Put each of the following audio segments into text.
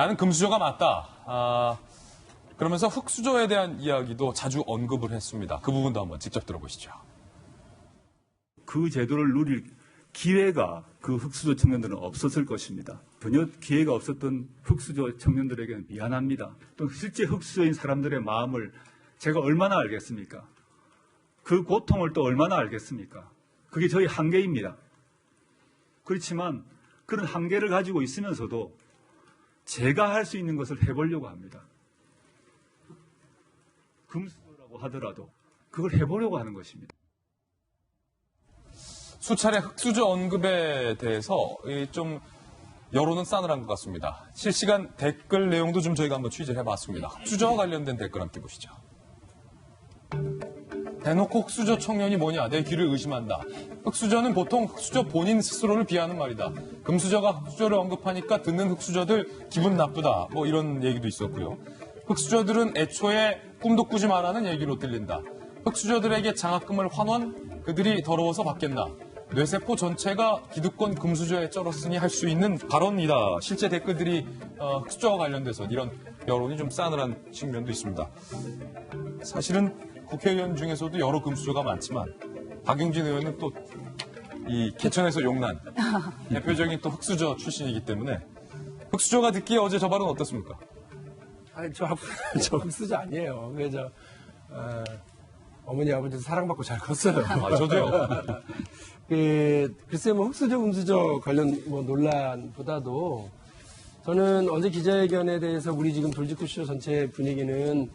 나는 금수저가 맞다. 그러면서 흑수저에 대한 이야기도 자주 언급을 했습니다. 그 부분도 한번 직접 들어보시죠. 그 제도를 누릴 기회가 그 흑수저 청년들은 없었을 것입니다. 전혀 기회가 없었던 흑수저 청년들에게는 미안합니다. 또 실제 흑수저인 사람들의 마음을 제가 얼마나 알겠습니까? 그 고통을 또 얼마나 알겠습니까? 그게 저희 한계입니다. 그렇지만 그런 한계를 가지고 있으면서도 제가 할 수 있는 것을 해보려고 합니다. 금수저라고 하더라도 그걸 해보려고 하는 것입니다. 수차례 흑수저 언급에 대해서 좀 여론은 싸늘한 것 같습니다. 실시간 댓글 내용도 좀 저희가 한번 취재를 해봤습니다. 흑수저와 관련된 댓글 함께 보시죠. 대놓고 흑수저 청년이 뭐냐, 내 귀를 의심한다. 흑수저는 보통 흑수저 본인 스스로를 비하하는 말이다. 금수저가 흑수저를 언급하니까 듣는 흑수저들 기분 나쁘다. 뭐 이런 얘기도 있었고요. 흑수저들은 애초에 꿈도 꾸지 말라는 얘기로 들린다. 흑수저들에게 장학금을 환원, 그들이 더러워서 받겠나. 뇌세포 전체가 기득권 금수저에 쩔었으니 할 수 있는 발언이다. 실제 댓글들이 흑수저와 관련돼서 이런 여론이 좀 싸늘한 측면도 있습니다. 사실은 국회의원 중에서도 여러 금수저가 많지만 박용진 의원은 또 이 개천에서 용난 대표적인 또 흑수저 출신이기 때문에 흑수저가 듣기에 어제 저 발언 어떻습니까? 아니, 저 흑수저 아니에요. 그래서 어머니 아버지도 사랑받고 잘 컸어요. 아, 저도요. 글쎄 뭐 흑수저 금수저 관련 뭐 논란보다도 저는 어제 기자회견에 대해서 우리 지금 돌직구쇼 전체 분위기는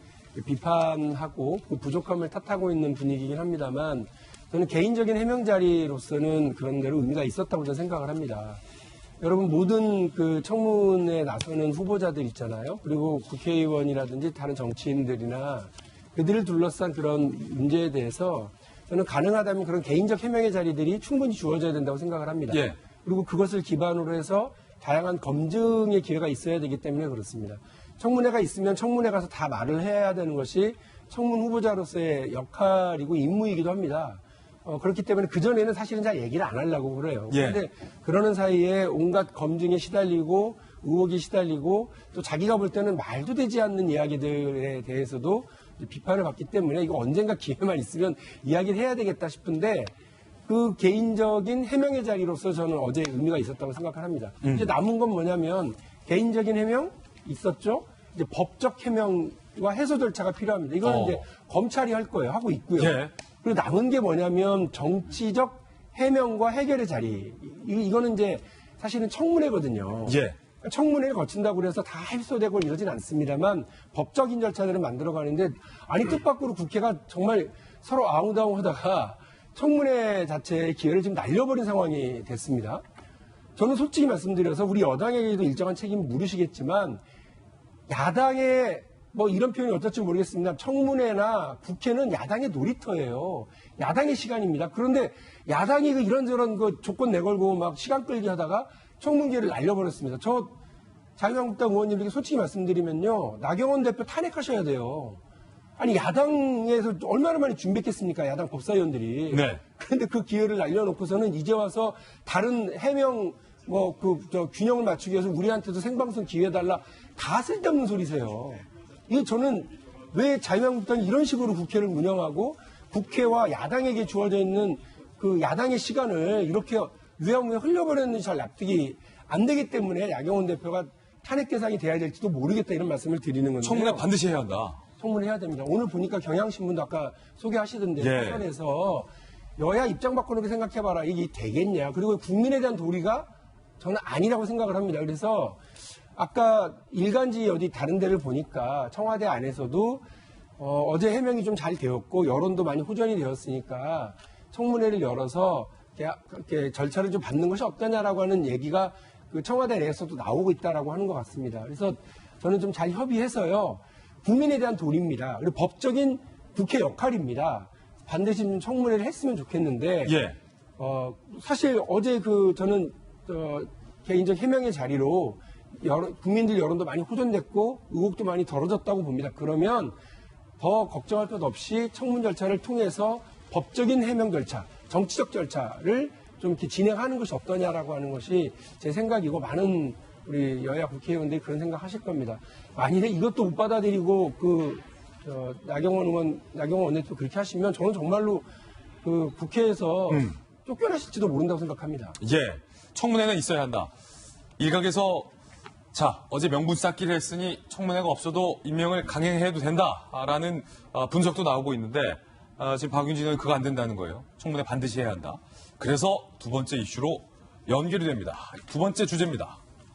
비판하고 그 부족함을 탓하고 있는 분위기이긴 합니다만 저는 개인적인 해명 자리로서는 그런 대로 의미가 있었다고 저는 생각을 합니다. 여러분 모든 그 청문회에 나서는 후보자들 있잖아요. 그리고 국회의원이라든지 다른 정치인들이나 그들을 둘러싼 그런 문제에 대해서 저는 가능하다면 그런 개인적 해명의 자리들이 충분히 주어져야 된다고 생각을 합니다. 예. 그리고 그것을 기반으로 해서 다양한 검증의 기회가 있어야 되기 때문에 그렇습니다. 청문회가 있으면 청문회 가서 다 말을 해야 되는 것이 청문 후보자로서의 역할이고 임무이기도 합니다. 그렇기 때문에 그전에는 사실은 잘 얘기를 안 하려고 그래요. 예. 그런데 그러는 사이에 온갖 검증에 시달리고 의혹이 시달리고 또 자기가 볼 때는 말도 되지 않는 이야기들에 대해서도 비판을 받기 때문에 이거 언젠가 기회만 있으면 이야기를 해야 되겠다 싶은데 그 개인적인 해명의 자리로서 저는 어제 의미가 있었다고 생각을 합니다. 이제 남은 건 뭐냐면 개인적인 해명 있었죠. 이제 법적 해명과 해소 절차가 필요합니다. 이거는 이제 검찰이 할 거예요. 하고 있고요. 예. 그리고 남은 게 뭐냐면 정치적 해명과 해결의 자리. 이거는 이제 사실은 청문회거든요. 예. 청문회를 거친다고 해서 다 해소되고 이러진 않습니다만 법적인 절차들을 만들어가는데 아니 뜻밖으로 국회가 정말 서로 아웅다웅하다가 청문회 자체의 기회를 지금 날려버린 상황이 됐습니다. 저는 솔직히 말씀드려서 우리 여당에게도 일정한 책임을 물으시겠지만 야당의 뭐 이런 표현이 어떨지 모르겠습니다. 청문회나 국회는 야당의 놀이터예요. 야당의 시간입니다. 그런데 야당이 이런저런 그 조건 내걸고 막 시간 끌기 하다가 청문회를 날려버렸습니다. 저 자유한국당 의원님에게 솔직히 말씀드리면요. 나경원 대표 탄핵하셔야 돼요. 아니 야당에서 얼마나 많이 준비했겠습니까? 야당 법사위원들이. 네. 그런데 그 기회를 날려놓고서는 이제 와서 다른 해명 균형을 맞추기 위해서 우리한테도 생방송 기회 달라. 다 쓸데없는 소리세요. 이거 저는 왜 자유한국당이 이런 식으로 국회를 운영하고 국회와 야당에게 주어져 있는 그 야당의 시간을 이렇게 유야무야 흘려버렸는지 잘 납득이 안 되기 때문에 나경원 대표가 탄핵 대상이 돼야 될지도 모르겠다 이런 말씀을 드리는 건데요. 청문회 반드시 해야 한다. 청문회 해야 됩니다. 오늘 보니까 경향신문도 아까 소개하시던데 예. 사전에서 여야 입장 바꿔놓고 생각해봐라. 이게 되겠냐. 그리고 국민에 대한 도리가 저는 아니라고 생각을 합니다. 그래서 아까 일간지 어디 다른 데를 보니까 청와대 안에서도 어제 해명이 좀 잘 되었고 여론도 많이 호전이 되었으니까 청문회를 열어서 이렇게 절차를 좀 받는 것이 어떠냐라고 하는 얘기가 그 청와대 내에서도 나오고 있다라고 하는 것 같습니다. 그래서 저는 좀 잘 협의해서요. 국민에 대한 도리입니다. 그리고 법적인 국회 역할입니다. 반드시 좀 청문회를 했으면 좋겠는데 예. 사실 어제 저는 개인적 해명의 자리로 국민들 여론도 많이 호전됐고 의혹도 많이 덜어졌다고 봅니다. 그러면 더 걱정할 것 없이 청문 절차를 통해서 법적인 해명 절차, 정치적 절차를 좀 이렇게 진행하는 것이 어떠냐라고 하는 것이 제 생각이고 많은 우리 여야 국회의원들이 그런 생각 하실 겁니다. 만일에 이것도 못 받아들이고 나경원 원내대표 그렇게 하시면 저는 정말로 그 국회에서 쫓겨나실지도 모른다고 생각합니다. 예, 청문회는 있어야 한다. 일각에서 자, 어제 명분 쌓기를 했으니 청문회가 없어도 임명을 강행해도 된다라는 분석도 나오고 있는데 지금 박윤진 의원은 그거 안 된다는 거예요. 청문회 반드시 해야 한다. 그래서 두 번째 이슈로 연결이 됩니다. 두 번째 주제입니다.